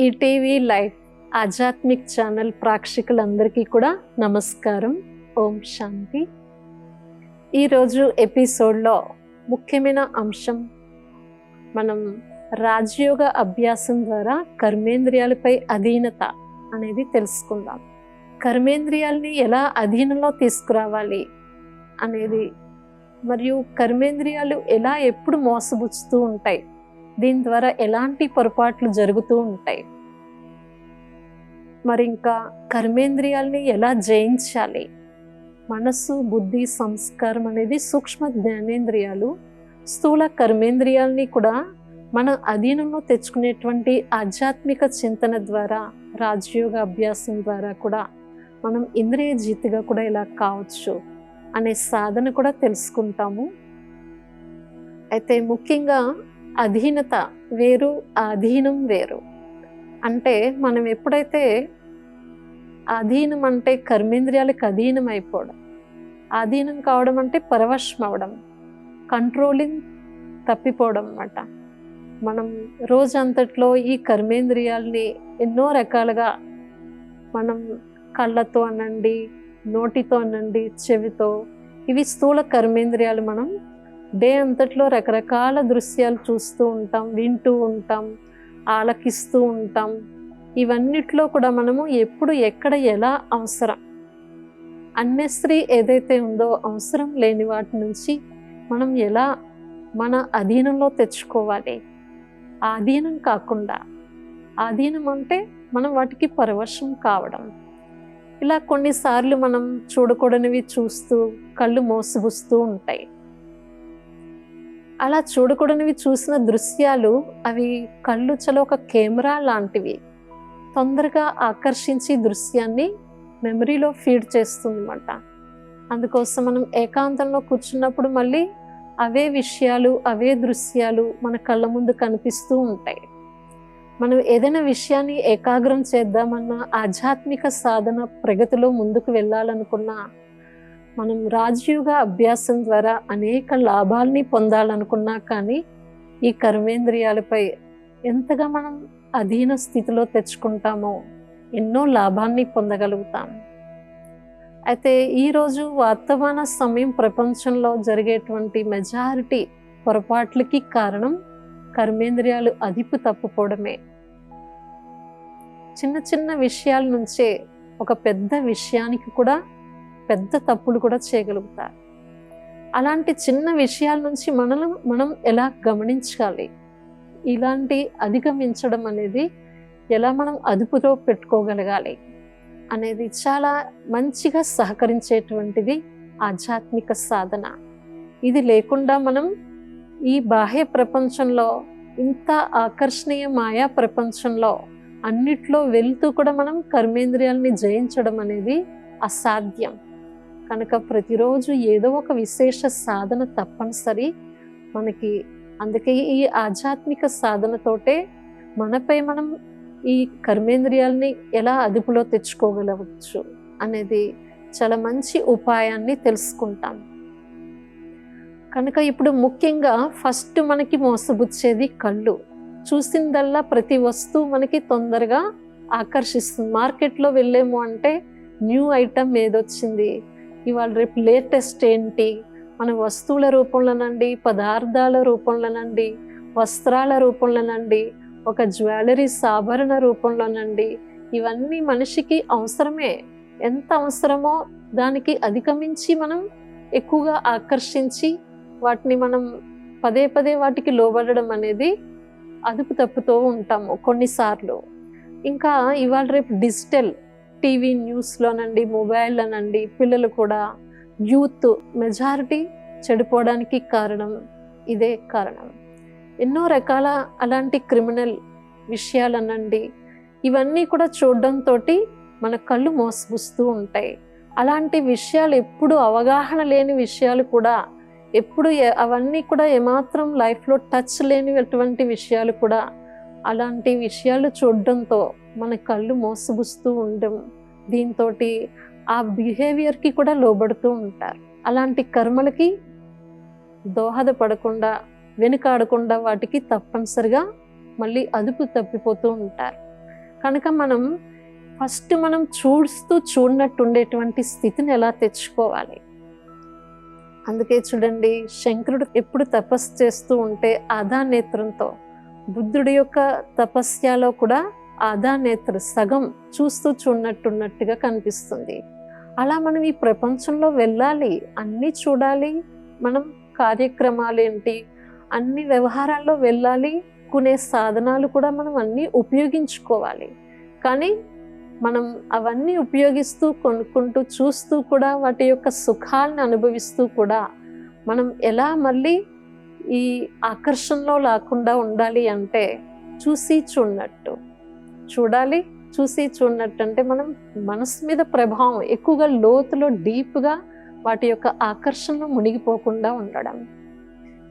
ETV live ఆధ్యాత్మిక్ channel ప్రేక్షకులందరికీ కూడా నమస్కారం. ఓం శాంతి. ఈరోజు ఎపిసోడ్లో ముఖ్యమైన అంశం, మనం రాజయోగ అభ్యాసం ద్వారా కర్మేంద్రియాలపై అధీనత అనేది తెలుసుకుందాం. కర్మేంద్రియాలని ఎలా అధీనంలో తీసుకురావాలి అనేది, మరియు కర్మేంద్రియాలు ఎలా ఎప్పుడు మోసబుచ్చుతూ ఉంటాయి, దీని ద్వారా ఎలాంటి పొరపాట్లు జరుగుతూ ఉంటాయి, మరి ఇంకా కర్మేంద్రియాలని ఎలా జయించాలి, మనస్సు, బుద్ధి, సంస్కారం అనేది సూక్ష్మ జ్ఞానేంద్రియాలు, స్థూల కర్మేంద్రియాలని కూడా మన అధీనంలో తెచ్చుకునేటువంటి ఆధ్యాత్మిక చింతన ద్వారా, రాజయోగ అభ్యాసం ద్వారా కూడా మనం ఇంద్రియ జీతిగా కూడా ఇలా కావచ్చు అనే సాధన కూడా తెలుసుకుంటాము. అయితే ముఖ్యంగా అధీనత వేరు, అధీనం వేరు. అంటే మనం ఎప్పుడైతే అధీనం అంటే కర్మేంద్రియాలకు అధీనం అయిపోవడం, అధీనం కావడం అంటే పరవశం అవడం, కంట్రోలింగ్ తప్పిపోవడం అన్నమాట. మనం రోజంతట్లో ఈ కర్మేంద్రియాలని ఎన్నో రకాలుగా మనం కళ్ళతో అనండి, నోటితో అనండి, చెవితో, ఇవి స్థూల కర్మేంద్రియాలు. మనం డే అంతట్లో రకరకాల దృశ్యాలు చూస్తూ ఉంటాం, వింటూ ఉంటాం, ఆలకిస్తూ ఉంటాం. ఇవన్నిట్లో కూడా మనము ఎప్పుడు, ఎక్కడ, ఎలా అవసరం, అన్నెసరీ ఏదైతే ఉందో అవసరం లేని వాటి నుంచి మనం ఎలా మన అధీనంలో తెచ్చుకోవాలి. అధీనం కాకుండా, అధీనం అంటే మనం వాటికి పరవశం కావడం. ఇలా కొన్నిసార్లు మనం చూడకూడనివి చూస్తూ కళ్ళు మోసగుస్తూ ఉంటాయి. అలా చూడకూడనివి చూసిన దృశ్యాలు, అవి కళ్ళు చలో ఒక కెమెరా లాంటివి, తొందరగా ఆకర్షించి దృశ్యాన్ని మెమరీలో ఫీడ్ చేస్తుంది అన్నమాట. అందుకోసం మనం ఏకాంతంలో కూర్చున్నప్పుడు మళ్ళీ అవే విషయాలు, అవే దృశ్యాలు మన కళ్ళ ముందు కనిపిస్తూ ఉంటాయి. మనం ఏదైనా విషయాన్ని ఏకాగ్రం చేద్దామన్నా, ఆధ్యాత్మిక సాధన ప్రగతిలో ముందుకు వెళ్ళాలనుకున్నా, మనం రాజయోగ అభ్యాసం ద్వారా అనేక లాభాలని పొందాలనుకున్నా కానీ ఈ కర్మేంద్రియాలపై ఎంతగా మనం అధీన స్థితిలో తెచ్చుకుంటామో ఎన్నో లాభాన్ని పొందగలుగుతాం. అయితే ఈరోజు వర్తమాన సమయం ప్రపంచంలో జరిగేటువంటి మెజారిటీ పొరపాట్లకి కారణం కర్మేంద్రియాలు అదుపు తప్పుకోవడమే. చిన్న చిన్న విషయాల నుంచే ఒక పెద్ద విషయానికి కూడా పెద్ద తప్పులు కూడా చేయగలుగుతారు. అలాంటి చిన్న విషయాల నుంచి మనం ఎలా గమనించాలి, ఇలాంటి అధిగమించడం అనేది ఎలా మనం అదుపులో పెట్టుకోగలగాలి అనేది చాలా మంచిగా సహకరించేటువంటిది ఆధ్యాత్మిక సాధన. ఇది లేకుండా మనం ఈ బాహ్య ప్రపంచంలో, ఇంత ఆకర్షణీయ మాయా ప్రపంచంలో అన్నిట్లో వెళ్తూ కూడా మనం కర్మేంద్రియాలని జయించడం అనేది అసాధ్యం. కనుక ప్రతిరోజు ఏదో ఒక విశేష సాధన తప్పనిసరి మనకి. అందుకే ఈ ఆధ్యాత్మిక సాధనతోటే మనపై మనం ఈ కర్మేంద్రియాలని ఎలా అదుపులో తెచ్చుకోగలవచ్చు అనేది చాలా మంచి ఉపాయాన్ని తెలుసుకుంటాం. కనుక ఇప్పుడు ముఖ్యంగా ఫస్ట్ మనకి మోసబుచ్చేది కళ్ళు. చూసిందల్లా ప్రతి వస్తువు మనకి తొందరగా ఆకర్షిస్తుంది. మార్కెట్లో వెళ్ళేము అంటే న్యూ ఐటమ్ ఏదొచ్చింది, ఇవాళ రేపు లేటెస్ట్ ఏంటి, మన వస్తువుల రూపంలోనండి, పదార్థాల రూపంలోనండి, వస్త్రాల రూపంలోనండి, ఒక జ్యువెలరీస్ ఆభరణ రూపంలోనండి, ఇవన్నీ మనిషికి అవసరమే. ఎంత అవసరమో దానికి అధిగమించి మనం ఎక్కువగా ఆకర్షించి వాటిని మనం పదే పదే వాటికి లోబడడం అనేది అదుపు తప్పుతూ ఉంటాము కొన్నిసార్లు. ఇంకా ఇవాళ రేపు డిజిటల్ టీవీ న్యూస్లోనండి, మొబైల్లోనండి, పిల్లలు కూడా, యూత్ మెజారిటీ చెడిపోవడానికి కారణం ఇదే కారణం. ఎన్నో రకాల అలాంటి క్రిమినల్ విషయాలనండి, ఇవన్నీ కూడా చూడడంతో మన కళ్ళు మోసపుస్తూ ఉంటాయి. అలాంటి విషయాలు ఎప్పుడు అవగాహన లేని విషయాలు కూడా, ఎప్పుడు అవన్నీ కూడా ఏమాత్రం లైఫ్లో టచ్ లేనిటువంటి విషయాలు కూడా, అలాంటి విషయాలు చూడడంతో మన కళ్ళు మోసగుస్తూ ఉండడం, దీంతో ఆ బిహేవియర్కి కూడా లోబడుతూ ఉంటారు. అలాంటి కర్మలకి దోహదపడకుండా, వెనుకాడకుండా వాటికి తప్పనిసరిగా మళ్ళీ అదుపు తప్పిపోతూ ఉంటారు. కనుక మనం ఫస్ట్ మనం చూస్తూ చూడనట్టు ఉండేటువంటి స్థితిని ఎలా తెచ్చుకోవాలి. అందుకే చూడండి, శంకరుడు ఎప్పుడు తపస్సు చేస్తూ ఉంటే ఆదా నేత్రంతో, బుద్ధుడి యొక్క తపస్యాలో కూడా ఆదా నేత్ర సగం చూస్తూ చూడనట్టున్నట్టుగా కనిపిస్తుంది. అలా మనం ఈ ప్రపంచంలో వెళ్ళాలి, అన్నీ చూడాలి, మనం కార్యక్రమాలు ఏంటి, అన్ని వ్యవహారాల్లో వెళ్ళాలి, కొనే సాధనాలు కూడా మనం అన్నీ ఉపయోగించుకోవాలి. కానీ మనం అవన్నీ ఉపయోగిస్తూ కొనుక్కుంటూ చూస్తూ కూడా వాటి యొక్క సుఖాలను అనుభవిస్తూ కూడా మనం ఎలా మళ్ళీ ఈ ఆకర్షణలో లేకుండా ఉండాలి అంటే చూసి చూడనట్టు చూడాలి. చూసి చూడనట్టు అంటే మనం మనసు మీద ప్రభావం ఎక్కువగా లోతులో డీప్గా వాటి యొక్క ఆకర్షణలో మునిగిపోకుండా ఉండడం,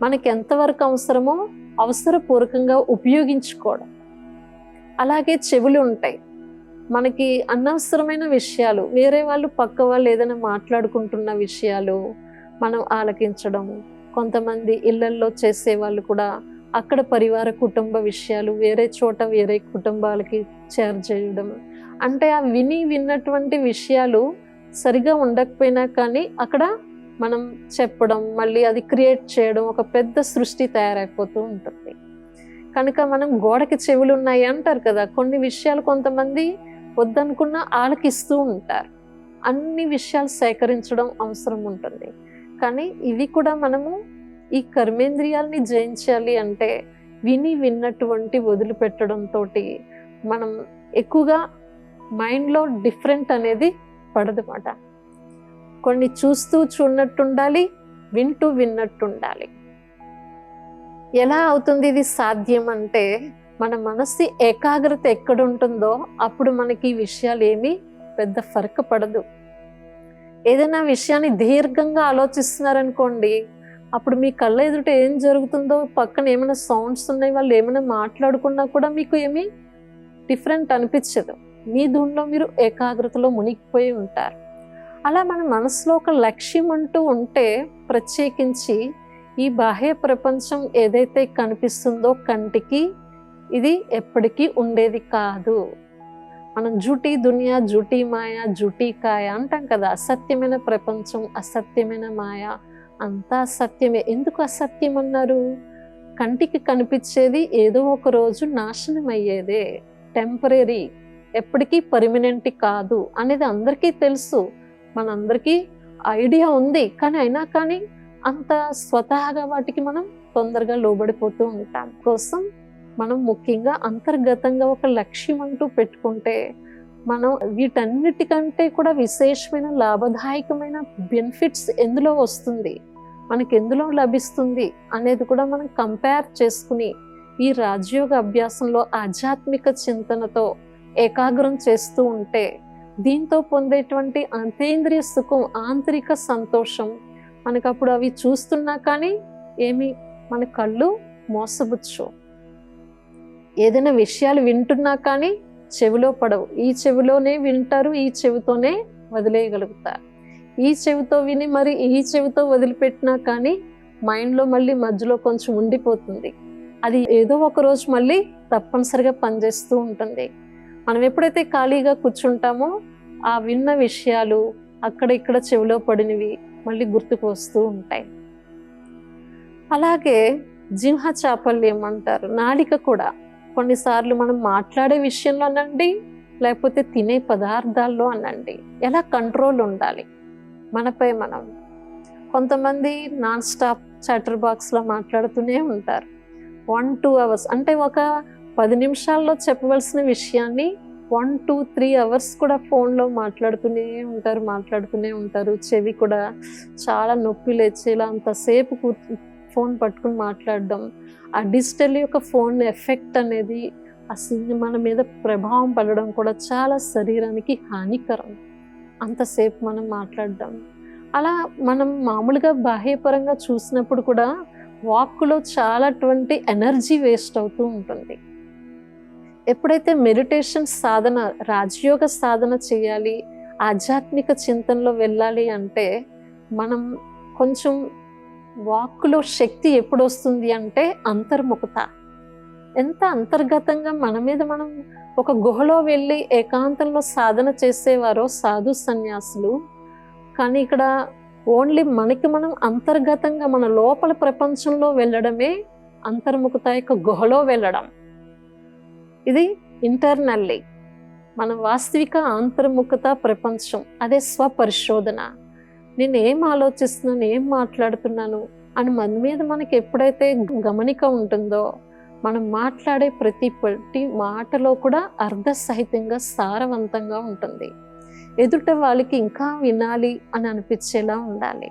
మనకి ఎంతవరకు అవసరమో అవసరపూర్వకంగా ఉపయోగించుకోవడం. అలాగే చెవులు ఉంటాయి, మనకి అనవసరమైన విషయాలు, వేరే వాళ్ళు పక్క వాళ్ళు ఏదైనా మాట్లాడుకుంటున్న విషయాలు మనం ఆలకించడం. కొంతమంది ఇళ్లల్లో చేసే వాళ్ళు కూడా అక్కడ పరివార కుటుంబ విషయాలు వేరే చోట వేరే కుటుంబాలకి షేర్ చేయడం. అంటే ఆ విన్నటువంటి విషయాలు సరిగా ఉండకపోయినా కానీ అక్కడ మనం చెప్పడం, మళ్ళీ అది క్రియేట్ చేయడం, ఒక పెద్ద సృష్టి తయారైపోతూ ఉంటుంది. కనుక మనం గోడకి చెవులు ఉన్నాయి అంటారు కదా, కొన్ని విషయాలు కొంతమంది వద్దనుకున్న ఆలకిస్తూ ఉంటారు. అన్ని విషయాలు సేకరించడం అవసరం ఉంటుంది. కానీ ఇవి కూడా మనము ఈ కర్మేంద్రియాలని జయించాలి అంటే విన్నటువంటి వదిలిపెట్టడంతో మనం ఎక్కువగా మైండ్లో డిఫరెంట్ అనేది పడదన్నమాట. కొన్ని చూస్తూ చూడనట్టుండాలి, వింటూ విన్నట్టుండాలి. ఎలా అవుతుంది ఇది సాధ్యం అంటే మన మనసు ఏకాగ్రత ఎక్కడ ఉంటుందో అప్పుడు మనకి ఈ విషయాలు ఏమీ పెద్ద ఫరక పడదు. ఏదైనా విషయాన్ని దీర్ఘంగా ఆలోచిస్తున్నారనుకోండి, అప్పుడు మీ కళ్ళ ఎదుట ఏం జరుగుతుందో, పక్కన ఏమైనా సౌండ్స్ ఉన్నాయి, వాళ్ళు ఏమైనా మాట్లాడుకున్నా కూడా మీకు ఏమీ డిఫరెంట్ అనిపించదు. మీ దూరంలో మీరు ఏకాగ్రతలో మునిగిపోయి ఉంటారు. అలా మన మనసులో ఒక లక్ష్యం అంటూ ఉంటే, ప్రత్యేకించి ఈ బాహ్య ప్రపంచం ఏదైతే కనిపిస్తుందో కంటికి, ఇది ఎప్పటికీ ఉండేది కాదు. మనం జూటీ దునియా, జూటీ మాయ, జూటీ కాయ అంటాం కదా. అసత్యమైన ప్రపంచం, అసత్యమైన మాయ, అంతా అసత్యమే. ఎందుకు అసత్యం అన్నారు? కంటికి కనిపించేది ఏదో ఒక రోజు నాశనం అయ్యేదే, టెంపరీ, ఎప్పటికీ పర్మనెంట్ కాదు అనేది అందరికీ తెలుసు, మనందరికీ ఐడియా ఉంది. కానీ అయినా కానీ అంత స్వతహాగా వాటికి మనం తొందరగా లోబడిపోతూ ఉంటాం. కోసం మనం ముఖ్యంగా అంతర్గతంగా ఒక లక్ష్యం అంటూ పెట్టుకుంటే మనం వీటన్నిటికంటే కూడా విశేషమైన లాభదాయకమైన బెనిఫిట్స్ ఎందులో వస్తుంది, మనకి ఎందులో లభిస్తుంది అనేది కూడా మనం కంపేర్ చేసుకుని ఈ రాజయోగ అభ్యాసంలో ఆధ్యాత్మిక చింతనతో ఏకాగ్రం చేస్తూ ఉంటే దీంతో పొందేటువంటి అంతేంద్రియ సుఖం, ఆంతరిక సంతోషం మనకు అప్పుడు అవి చూస్తున్నా కానీ ఏమి మన కళ్ళు మోసబుచ్చు. ఏదైనా విషయాలు వింటున్నా కానీ చెవిలో పడవు, ఈ చెవిలోనే వింటారు, ఈ చెవితోనే వదిలేయగలుగుతారు. ఈ చెవితో విని మరి ఈ చెవితో వదిలిపెట్టినా కానీ మైండ్లో మళ్ళీ మధ్యలో కొంచెం ఉండిపోతుంది. అది ఏదో ఒక రోజు మళ్ళీ తప్పనిసరిగా పనిచేస్తూ ఉంటుంది. మనం ఎప్పుడైతే ఖాళీగా కూర్చుంటామో ఆ విన్న విషయాలు అక్కడ ఇక్కడ చెవిలో పడినవి మళ్ళీ గుర్తుకు వస్తూ ఉంటాయి. అలాగే జిహ్వ చాపల్యం అంటారు, నాలిక కూడా కొన్నిసార్లు మనం మాట్లాడే విషయంలో అనండి, లేకపోతే తినే పదార్థాల్లో అనండి, ఎలా కంట్రోల్ ఉండాలి మనపై మనం. కొంతమంది నాన్ స్టాప్ చాటర్ బాక్స్లో మాట్లాడుతూనే ఉంటారు. 1-2 అవర్స్ అంటే ఒక 10 నిమిషాల్లో చెప్పవలసిన విషయాన్ని 1-2-3 అవర్స్ కూడా ఫోన్లో మాట్లాడుతూనే ఉంటారు. చెవి కూడా చాలా నొప్పి లేచేలా అంతసేపు ఫోన్ పట్టుకుని మాట్లాడడం. ఆ డిజిటల్ యొక్క ఫోన్ ఎఫెక్ట్ అనేది అసలు మన మీద ప్రభావం పడడం కూడా చాలా శరీరానికి హానికరం. అంతసేపు మనం మాట్లాడడం అలా మనం మామూలుగా బాహ్యపరంగా చూసినప్పుడు కూడా వాక్కులో చాలా ఎనర్జీ వేస్ట్ అవుతూ ఉంటుంది. ఎప్పుడైతే మెడిటేషన్ సాధన, రాజయోగ సాధన చేయాలి, ఆధ్యాత్మిక చింతనలో వెళ్ళాలి అంటే మనం కొంచెం వాక్కులో శక్తి ఎప్పుడు వస్తుంది అంటే అంతర్ముఖత. ఎంత అంతర్గతంగా మన మీద మనం ఒక గుహలో వెళ్ళి ఏకాంతంలో సాధన చేసేవారో సాధు సన్యాసులు. కానీ ఇక్కడ ఓన్లీ మనకి మనం అంతర్గతంగా మన లోపల ప్రపంచంలో వెళ్ళడమే అంతర్ముఖత యొక్క గుహలో వెళ్ళడం. ఇది ఇంటర్నల్లీ మన వాస్తవిక అంతర్ముఖత ప్రపంచం. అదే స్వపరిశోధన. నేను ఏం ఆలోచిస్తున్నాను, ఏం మాట్లాడుతున్నాను అని మన మీద మనకి ఎప్పుడైతే గమనిక ఉంటుందో, మనం మాట్లాడే ప్రతి మాటలో కూడా అర్థసహితంగా సారవంతంగా ఉంటుంది. ఎదుట వాళ్ళకి ఇంకా వినాలి అని అనిపించేలా ఉండాలి.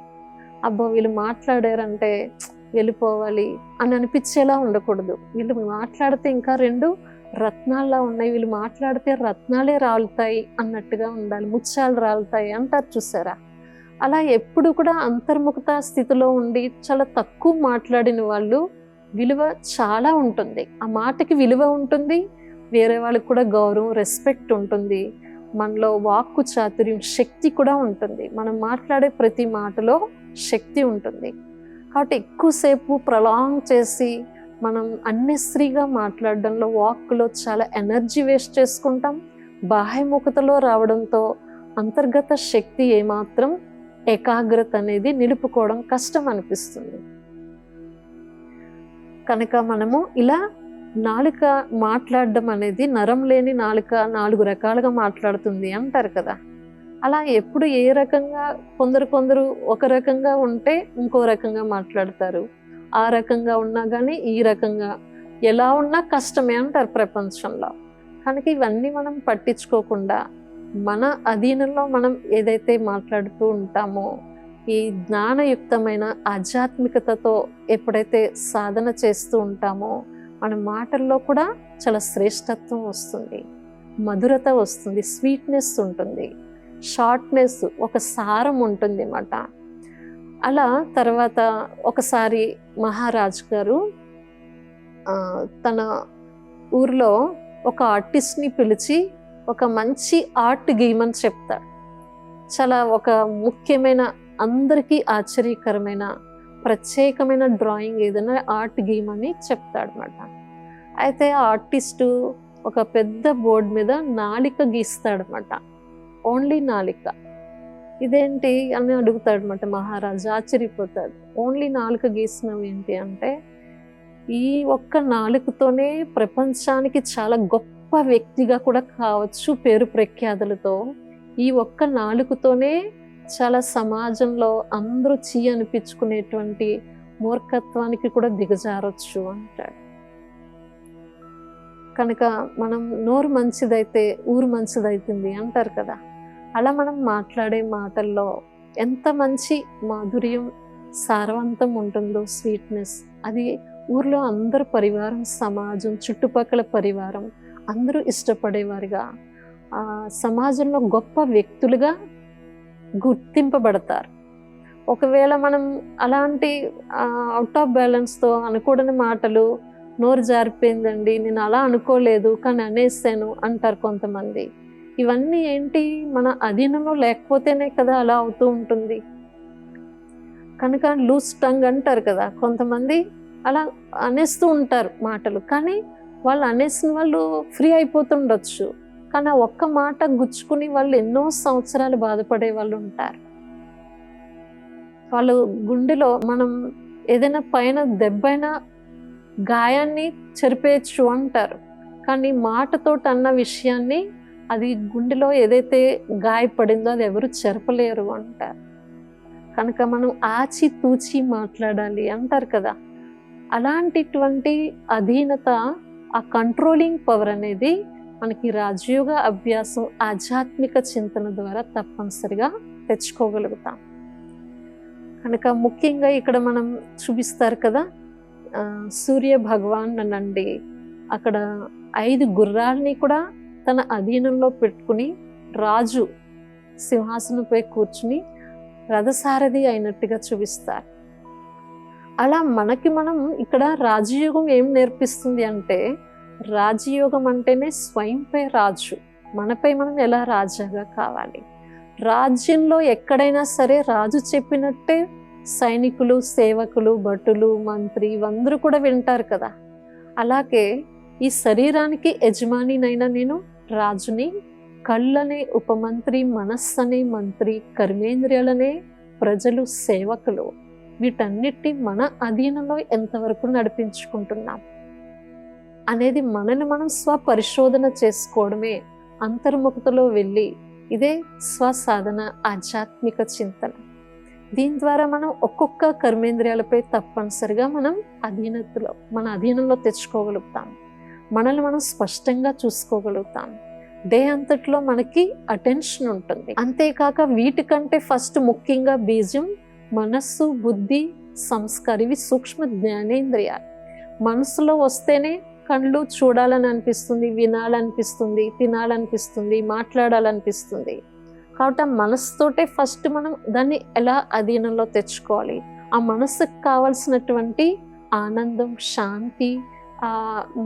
అబ్బో వీళ్ళు మాట్లాడారంటే వెళ్ళిపోవాలి అని అనిపించేలా ఉండకూడదు. వీళ్ళు మాట్లాడితే ఇంకా 2 రత్నాల్లా ఉన్నాయి, వీళ్ళు మాట్లాడితే రత్నాలే రాలుతాయి అన్నట్టుగా ఉండాలి. ముత్యాలు రాలుతాయి అంటారు చూసారా? అలా ఎప్పుడు కూడా అంతర్ముఖత స్థితిలో ఉండి చాలా తక్కువ మాట్లాడిన వాళ్ళు విలువ చాలా ఉంటుంది. ఆ మాటకి విలువ ఉంటుంది, వేరే వాళ్ళకి కూడా గౌరవం, రెస్పెక్ట్ ఉంటుంది. మనలో వాక్కు చాతుర్యం, శక్తి కూడా ఉంటుంది. మనం మాట్లాడే ప్రతి మాటలో శక్తి ఉంటుంది. కాబట్టి ఎక్కువసేపు ప్రొలాంగ్ చేసి మనం అన్నెసరీగా మాట్లాడడంలో, వాక్కులో చాలా ఎనర్జీ వేస్ట్ చేసుకుంటాం. బాహ్యముఖతలో రావడంతో అంతర్గత శక్తి ఏమాత్రం ఏకాగ్రత అనేది నిలుపుకోవడం కష్టం అనిపిస్తుంది. కనుక మనము ఇలా నాలుక మాట్లాడడం అనేది, నరం లేని నాలుక 4 రకాలుగా మాట్లాడుతుంది అంటారు కదా. అలా ఎప్పుడు ఏ రకంగా కొందరు ఒక రకంగా ఉంటే ఇంకో రకంగా మాట్లాడతారు. ఆ రకంగా ఉన్నా కానీ ఈ రకంగా ఎలా ఉన్నా కష్టమే అంటారు ప్రపంచంలో. కనుక ఇవన్నీ మనం పట్టించుకోకుండా మన అధీనంలో మనం ఏదైతే మాట్లాడుతూ ఉంటామో, ఈ జ్ఞానయుక్తమైన ఆధ్యాత్మికతతో ఎప్పుడైతే సాధన చేస్తూ ఉంటామో, మన మాటల్లో కూడా చాలా శ్రేష్టత్వం వస్తుంది, మధురత వస్తుంది, స్వీట్నెస్ ఉంటుంది, షార్ట్నెస్, ఒక సారం ఉంటుంది అన్నమాట. అలా తర్వాత ఒకసారి మహారాజ్ గారు తన ఊర్లో ఒక ఆర్టిస్ట్ని పిలిచి ఒక మంచి ఆర్ట్ గీయమని చెప్తాడు. చాలా ఒక ముఖ్యమైన, అందరికీ ఆశ్చర్యకరమైన, ప్రత్యేకమైన డ్రాయింగ్ ఏదైనా ఆర్ట్ గీయమని చెప్తాడనమాట. అయితే ఆ ఆర్టిస్టు ఒక పెద్ద బోర్డు మీద నాలిక గీస్తాడనమాట. ఓన్లీ నాలిక. ఇదేంటి అని అడుగుతాడనమాట మహారాజు. ఆశ్చర్యపోతాడు. ఓన్లీ నాలుక గీసినవి ఏంటి అంటే, ఈ ఒక్క నాలుకతోనే ప్రపంచానికి చాలా గొప్ప వ్యక్తిగా కూడా కావచ్చు, పేరు ప్రఖ్యాతులతో. ఈ ఒక్క నాలుకతోనే చాలా సమాజంలో అందరూ చీ అనిపించుకునేటువంటి మూర్ఖత్వానికి కూడా దిగజారొచ్చు అంటాడు. కనుక మనం నోరు మంచిదైతే ఊరు మంచిదైతుంది అంటారు కదా. అలా మనం మాట్లాడే మాటల్లో ఎంత మంచి మాధుర్యం, సారవంతం ఉంటుందో, స్వీట్నెస్, అది ఊర్లో అందరు పరివారం, సమాజం, చుట్టుపక్కల పరివారం అందరూ ఇష్టపడేవారుగా, సమాజంలో గొప్ప వ్యక్తులుగా గుర్తింపబడతారు. ఒకవేళ మనం అలాంటి అవుట్ ఆఫ్ బ్యాలెన్స్తో అనకూడని మాటలు, నోరు జారిపోయిందండి, నేను అలా అనుకోలేదు కానీ అనేసాను అంటారు కొంతమంది. ఇవన్నీ ఏంటి, మన అధీనంలో లేకపోతేనే కదా అలా అవుతూ ఉంటుంది. కనుక లూజ్ టంగ్ అంటారు కదా, కొంతమంది అలా అనేస్తూ ఉంటారు మాటలు. కానీ వాళ్ళు అనేసిన వాళ్ళు ఫ్రీ అయిపోతుండొచ్చు, కానీ ఆ ఒక్క మాట గుచ్చుకుని వాళ్ళు ఎన్నో సంవత్సరాలు బాధపడే వాళ్ళు ఉంటారు. వాళ్ళు గుండెలో మనం ఏదైనా పైన దెబ్బైనా గాయాన్ని చెరిపేయచ్చు అంటారు, కానీ మాటతోటి అన్న విషయాన్ని, అది గుండెలో ఏదైతే గాయపడిందో అది ఎవరు చెరపలేరు అంటారు. కనుక మనం ఆచి తూచి మాట్లాడాలి అంటారు కదా. అలాంటిటువంటి అధీనత, ఆ కంట్రోలింగ్ పవర్ అనేది మనకి రాజయోగ అభ్యాసం, ఆధ్యాత్మిక చింతన ద్వారా తప్పనిసరిగా తెచ్చుకోగలుగుతాం. కనుక ముఖ్యంగా ఇక్కడ మనం చూపిస్తారు కదా, సూర్య భగవాన్ అనండి, అక్కడ 5 గుర్రాలని కూడా తన అధీనంలో పెట్టుకుని రాజు సింహాసనంపై కూర్చుని రథసారథి అయినట్టుగా చూపిస్తారు. అలా మనకి మనం ఇక్కడ రాజయోగం ఏం నేర్పిస్తుంది అంటే, రాజయోగం అంటేనే స్వయంపై రాజు, మనపై మనం ఎలా రాజాగా కావాలి. రాజ్యంలో ఎక్కడైనా సరే రాజు చెప్పినట్టే సైనికులు, సేవకులు, భటులు, మంత్రి ఇవందరూ కూడా వింటారు కదా. అలాగే ఈ శరీరానికి యజమానినైనా నేను రాజుని, కళ్ళనే ఉపమంత్రి, మనస్సనే మంత్రి, కర్మేంద్రియాలనే ప్రజలు సేవకులు. వీటన్నిటి మన అధీనంలో ఎంతవరకు నడిపించుకుంటున్నాం అనేది మనల్ని మనం స్వపరిశోధన చేసుకోవడమే అంతర్ముఖతలో వెళ్ళి, ఇదే స్వసాధన, ఆధ్యాత్మిక చింతన. దీని ద్వారా మనం ఒక్కొక్క కర్మేంద్రియాలపై తప్పనిసరిగా మనం మన అధీనంలో తెచ్చుకోగలుగుతాం. మనల్ని మనం స్పష్టంగా చూసుకోగలుగుతాం. డే అంతట్లో మనకి అటెన్షన్ ఉంటుంది. అంతేకాక వీటికంటే ఫస్ట్ ముఖ్యంగా బీజం మనస్సు, బుద్ధి, సంస్కారం. ఇవి సూక్ష్మ జ్ఞానేంద్రియాలు. మనసులో వస్తేనే కళ్ళు చూడాలని అనిపిస్తుంది, వినాలనిపిస్తుంది, తినాలనిపిస్తుంది, మాట్లాడాలనిపిస్తుంది. కాబట్టి ఆ మనసుతోటే ఫస్ట్ మనం దాన్ని ఎలా అధీనంలో తెచ్చుకోవాలి. ఆ మనసుకు కావాల్సినటువంటి ఆనందం, శాంతి, ఆ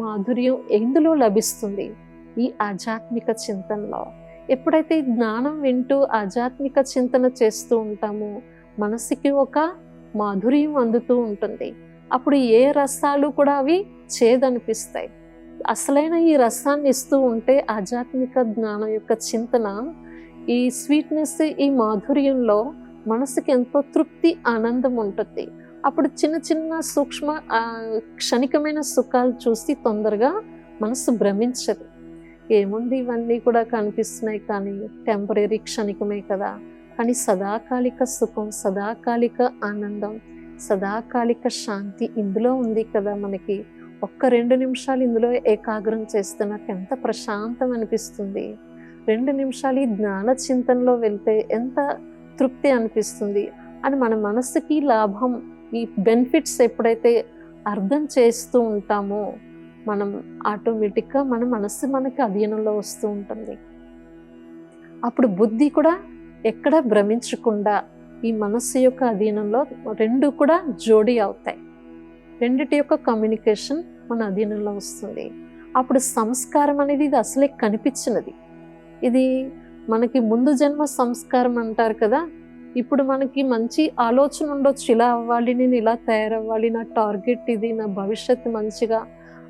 మాధుర్యం ఎందులో లభిస్తుంది? ఈ ఆధ్యాత్మిక చింతనలో. ఎప్పుడైతే ఈ జ్ఞానం వింటూ ఆధ్యాత్మిక చింతన చేస్తూ ఉంటామో మనసుకి ఒక మాధుర్యం అందుతూ ఉంటుంది. అప్పుడు ఏ రసాలు కూడా అవి చేదనిపిస్తాయి. అసలైన ఈ రసాన్ని ఇస్తూ ఉంటే ఆధ్యాత్మిక జ్ఞానం యొక్క చింతన, ఈ స్వీట్నెస్, ఈ మాధుర్యంలో మనసుకి ఎంతో తృప్తి, ఆనందం ఉంటుంది. అప్పుడు చిన్న చిన్న సూక్ష్మ క్షణికమైన సుఖాలు చూసి తొందరగా మనసు భ్రమించదు. ఏముంది, ఇవన్నీ కూడా కనిపిస్తున్నాయి కానీ టెంపరీ, క్షణికమే కదా. కానీ సదాకాలిక సుఖం, సదాకాలిక ఆనందం, సదాకాలిక శాంతి ఇందులో ఉంది కదా. మనకి ఒక్క 2 నిమిషాలు ఇందులో ఏకాగ్రం చేస్తే నాకు ఎంత ప్రశాంతం అనిపిస్తుంది. 2 నిమిషాలు ఈ జ్ఞాన చింతనలో వెళ్తే ఎంత తృప్తి అనిపిస్తుంది అని మన మనసుకి లాభం, ఈ బెనిఫిట్స్ ఎప్పుడైతే అర్థం చేస్తూ ఉంటామో మనం ఆటోమేటిక్గా మన మనసు మనకి అధీనంలో వస్తూ ఉంటుంది. అప్పుడు బుద్ధి కూడా ఎక్కడ భ్రమించకుండా ఈ మనస్సు యొక్క అధీనంలో 2 కూడా జోడీ అవుతాయి. రెండిటి యొక్క కమ్యూనికేషన్ మన అధీనంలో వస్తుంది. అప్పుడు సంస్కారం అనేది ఇది అసలే కనిపించినది. ఇది మనకి ముందు జన్మ సంస్కారం అంటారు కదా. ఇప్పుడు మనకి మంచి ఆలోచన ఉండొచ్చు, ఇలా అవ్వాలి, నేను ఇలా తయారవ్వాలి, నా టార్గెట్ ఇది, నా భవిష్యత్తు మంచిగా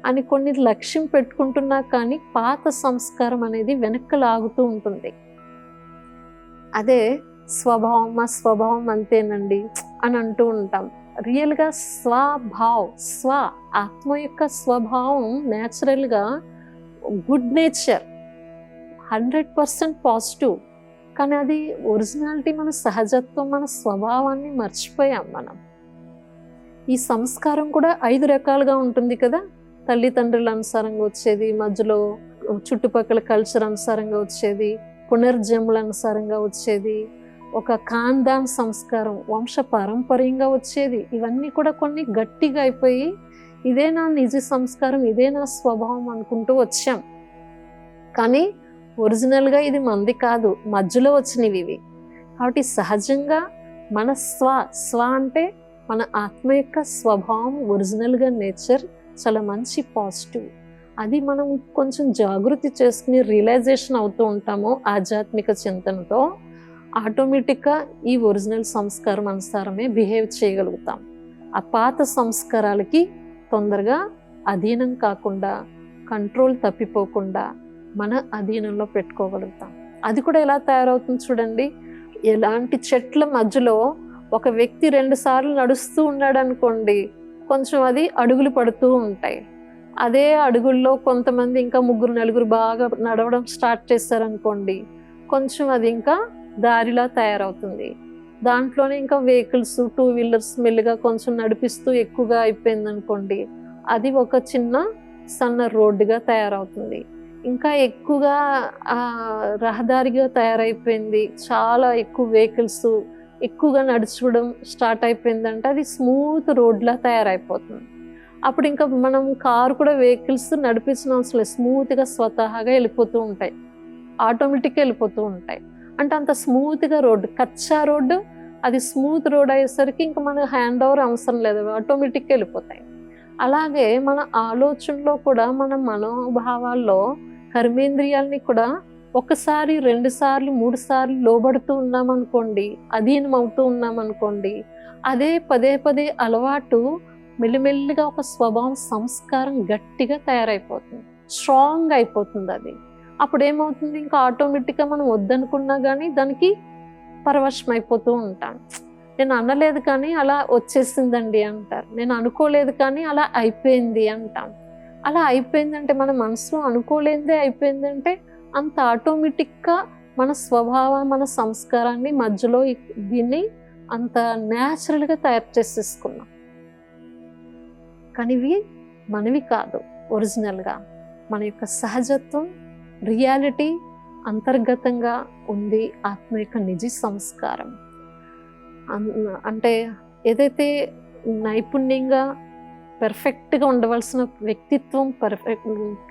అని కొన్ని లక్ష్యం పెట్టుకుంటున్నా కానీ పాత సంస్కారం అనేది వెనక్కి లాగుతూ ఉంటుంది. అదే స్వభావం, మా స్వభావం అంతేనండి అని అంటూ ఉంటాం. రియల్గా స్వ ఆత్మ యొక్క స్వభావం న్యాచురల్గా గుడ్ నేచర్, 100% పాజిటివ్. కానీ అది ఒరిజినాలిటీ, మన సహజత్వం, మన స్వభావాన్ని మర్చిపోయాం మనం. ఈ సంస్కారం కూడా 5 రకాలుగా ఉంటుంది కదా. తల్లిదండ్రుల అనుసారంగా వచ్చేది, మధ్యలో చుట్టుపక్కల కల్చర్ అనుసారంగా వచ్చేది, పునర్జన్మల అనుసారంగా వచ్చేది, ఒక ఖాందాన్ సంస్కారం వంశ పారంపర్యంగా వచ్చేది. ఇవన్నీ కూడా కొన్ని గట్టిగా అయిపోయి ఇదే నా నిజ సంస్కారం, ఇదే నా స్వభావం అనుకుంటూ వచ్చాం. కానీ ఒరిజినల్గా ఇది మంది కాదు, మధ్యలో వచ్చినవి ఇవి. కాబట్టి సహజంగా మన స్వ అంటే మన ఆత్మ యొక్క స్వభావం, ఒరిజినల్గా నేచర్ చాలా మంచి పాజిటివ్. అది మనం కొంచెం జాగృతి చేసుకుని రియలైజేషన్ అవుతూ ఉంటామో ఆధ్యాత్మిక చింతనతో, ఆటోమేటిక్గా ఈ ఒరిజినల్ సంస్కారం అనుసారమే బిహేవ్ చేయగలుగుతాం. ఆ పాత సంస్కారాలకి తొందరగా అధీనం కాకుండా, కంట్రోల్ తప్పిపోకుండా మన అధీనంలో పెట్టుకోగలుగుతాం. అది కూడా ఎలా తయారవుతుంది చూడండి. ఎలాంటి చెట్ల మధ్యలో ఒక వ్యక్తి 2 సార్లు నడుస్తూ ఉన్నాడు అనుకోండి, కొంచెం అది అడుగులు పడుతూ ఉంటాయి. అదే అడుగుల్లో కొంతమంది ఇంకా 3-4 బాగా నడవడం స్టార్ట్ చేశారనుకోండి, కొంచెం అది ఇంకా దారిలా తయారవుతుంది. దాంట్లోనే ఇంకా వెహికల్స్, 2 వీలర్స్ మెల్లిగా కొంచెం నడిపిస్తూ ఎక్కువగా అయిపోయింది అనుకోండి, అది ఒక చిన్న సన్న రోడ్డుగా తయారవుతుంది. ఇంకా ఎక్కువగా రహదారిగా తయారైపోయింది, చాలా ఎక్కువ వెహికల్స్ ఎక్కువగా నడుచుకోవడం స్టార్ట్ అయిపోయిందంటే అది స్మూత్ రోడ్లా తయారైపోతుంది. అప్పుడు ఇంకా మనం కారు కూడా వెహికల్స్ నడిపించిన అవసరం లేదు, స్మూత్గా స్వతహాగా వెళ్ళిపోతూ ఉంటాయి, ఆటోమేటిక్గా వెళ్ళిపోతూ ఉంటాయి. అంటే అంత స్మూత్గా రోడ్డు, కచ్చా రోడ్డు అది స్మూత్ రోడ్ అయ్యేసరికి ఇంకా మన హ్యాండ్ ఓవర్ అవసరం లేదు, ఆటోమేటిక్గా వెళ్ళిపోతాయి. అలాగే మన ఆలోచనలో కూడా, మన మనోభావాల్లో కర్మేంద్రియాలని కూడా 1 సారి 2 సార్లు 3 సార్లు లోబడుతూ ఉన్నామనుకోండి, అధీనం అవుతూ ఉన్నామనుకోండి, అదే పదే పదే అలవాటు మెల్లిమెల్లిగా ఒక స్వభావం సంస్కారం గట్టిగా తయారైపోతుంది, స్ట్రాంగ్ అయిపోతుంది. అది అప్పుడు ఏమవుతుంది, ఇంకా ఆటోమేటిక్గా మనం వద్దనుకున్నా కానీ దానికి పరవశం అయిపోతూ ఉంటాం. నేను అనలేదు కానీ అలా వచ్చేసిందండి అంటారు, నేను అనుకోలేదు కానీ అలా అయిపోయింది అంటాం. అలా అయిపోయిందంటే మన మనసులో అనుకోలేదే అయిపోయిందంటే అంత ఆటోమేటిక్గా మన స్వభావం మన సంస్కారాన్ని మధ్యలో దీన్ని అంత న్యాచురల్గా తయారు చేసేసుకున్నాం. కానీ ఇవి మనవి కాదు, ఒరిజినల్గా మన యొక్క సహజత్వం రియాలిటీ అంతర్గతంగా ఉంది ఆత్మ యొక్క నిజ సంస్కారం. అంటే ఏదైతే నైపుణ్యంగా పర్ఫెక్ట్గా ఉండవలసిన వ్యక్తిత్వం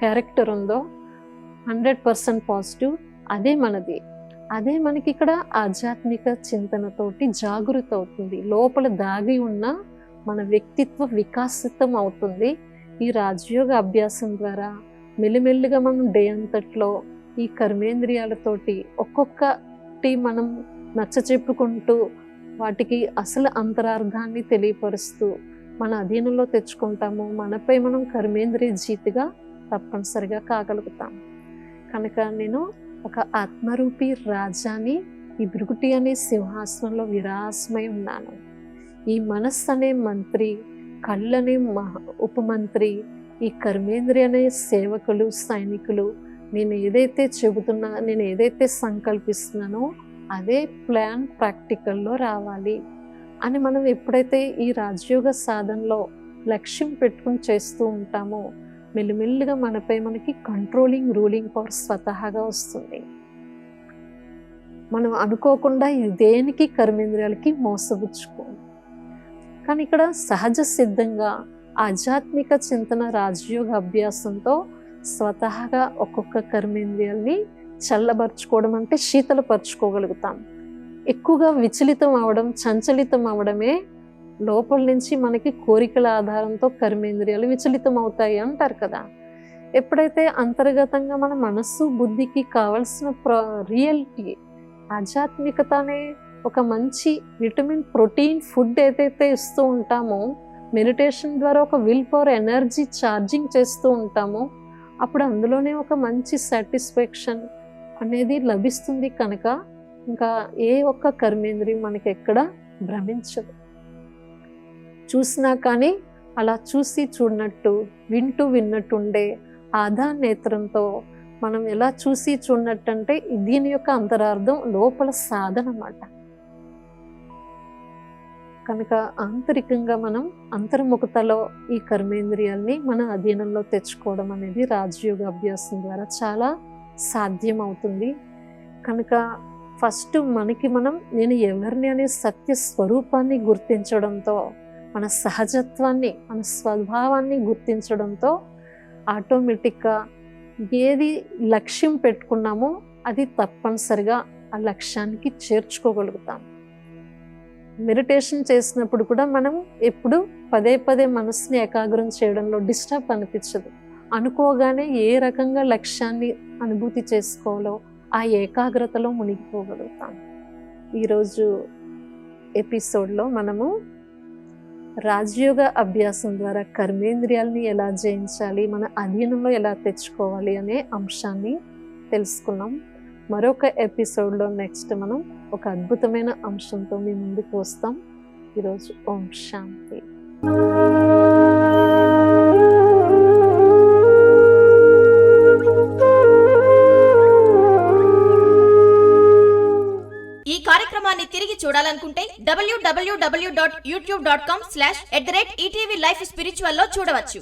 క్యారెక్టర్ ఉందో 100% పాజిటివ్ అదే మనది. అదే మనకి ఇక్కడ ఆధ్యాత్మిక చింతనతోటి జాగృత అవుతుంది, లోపల దాగి ఉన్న మన వ్యక్తిత్వ వికాసితం అవుతుంది. ఈ రాజయోగ అభ్యాసం ద్వారా మెల్లిమెల్లిగా మనం డే అంతట్లో ఈ కర్మేంద్రియాలతోటి ఒక్కొక్కటి మనం నచ్చచెప్పుకుంటూ వాటికి అసలు అంతరార్థాన్ని తెలియపరుస్తూ మన అధీనంలో తెచ్చుకుంటాము. మనపై మనం కర్మేంద్రియ జీతిగా తప్పనిసరిగా కాగలుగుతాం. కనుక నేను ఒక ఆత్మరూపి రాజాని ఈ భృగుటి అనే సింహాసనంలో విరాసమై ఉన్నాను. ఈ మనస్సు అనే మంత్రి, కళ్ళనే ఉపమంత్రి, ఈ కర్మేంద్రియ అనే సేవకులు, సైనికులు, నేను ఏదైతే చెబుతున్నా, నేను ఏదైతే సంకల్పిస్తున్నానో అదే ప్లాన్ ప్రాక్టికల్లో రావాలి అని మనం ఎప్పుడైతే ఈ రాజయోగ సాధనలో లక్ష్యం పెట్టుకుని చేస్తూ ఉంటామో మెల్లిమెల్లిగా మనపై మనకి కంట్రోలింగ్ రూలింగ్ పవర్ స్వతహాగా వస్తుంది. మనం అనుకోకుండా దేనికి కర్మేంద్రియాలకి మోసపుచ్చుకోం. కానీ ఇక్కడ సహజ సిద్ధంగా ఆధ్యాత్మిక చింతన రాజయోగ అభ్యాసంతో స్వతహాగా ఒక్కొక్క కర్మేంద్రియాల్ని చల్లబరుచుకోవడం అంటే శీతలపరుచుకోగలుగుతాం. ఎక్కువగా విచలితం అవడం, చంచలితం అవడమే లోపల నుంచి మనకి కోరికల ఆధారంతో కర్మేంద్రియాలు విచలితం అవుతాయి అంటారు కదా. ఎప్పుడైతే అంతర్గతంగా మన మనస్సు బుద్ధికి కావలసిన రియాలిటీ ఆధ్యాత్మికత అనే ఒక మంచి విటమిన్ ప్రోటీన్ ఫుడ్ ఏదైతే ఇస్తూ ఉంటామో, మెడిటేషన్ ద్వారా ఒక విల్ పవర్ ఎనర్జీ ఛార్జింగ్ చేస్తూ ఉంటామో అప్పుడు అందులోనే ఒక మంచి సాటిస్ఫాక్షన్ అనేది లభిస్తుంది. కనుక ఇంకా ఏ ఒక్క కర్మేంద్రియం మనకి ఎక్కడ భ్రమించదు. చూసినా కానీ అలా చూసి చూడనట్టు, వింటూ విన్నట్టు ఉండే ఆధా నేత్రంతో మనం ఎలా చూసి చూడనట్టు అంటే దీని యొక్క అంతరార్థం లోపల సాధన అన్నమాట. కనుక ఆంతరికంగా మనం అంతర్ముఖతలో ఈ కర్మేంద్రియాల్ని మన అధీనంలో తెచ్చుకోవడం అనేది రాజయోగ అభ్యాసం ద్వారా చాలా సాధ్యం అవుతుంది. కనుక ఫస్ట్ మనకి మనం నేను ఎవరిని అనే సత్య స్వరూపాన్ని గుర్తించడంతో, మన సహజత్వాన్ని, మన స్వభావాన్ని గుర్తించడంతో ఆటోమేటిక్గా ఏది లక్ష్యం పెట్టుకున్నామో అది తప్పనిసరిగా ఆ లక్ష్యానికి చేర్చుకోగలుగుతాం. మెడిటేషన్ చేసినప్పుడు కూడా మనం ఎప్పుడు పదే పదే మనసుని ఏకాగ్రం చేయడంలో డిస్టర్బ్ అనిపించదు. అనుకోగానే ఏ రకంగా లక్ష్యాన్ని అనుభూతి చేసుకోవాలో ఆ ఏకాగ్రతలో మునిగిపోగలుగుతాం. ఈరోజు ఎపిసోడ్లో మనము రాజయోగ అభ్యాసం ద్వారా కర్మేంద్రియాలని ఎలా జయించాలి, మన అధీనంలో ఎలా తెచ్చుకోవాలి అనే అంశాన్ని తెలుసుకున్నాం. మరొక ఎపిసోడ్లో నెక్స్ట్ మనం ఒక అద్భుతమైన అంశంతో మీ ముందుకు వస్తాం. ఈరోజు ఓం శాంతి. ఈ కార్యక్రమాన్ని తిరిగి చూడాలనుకుంటే www.youtube.com/@ETV Life Spiritual లో చూడవచ్చు.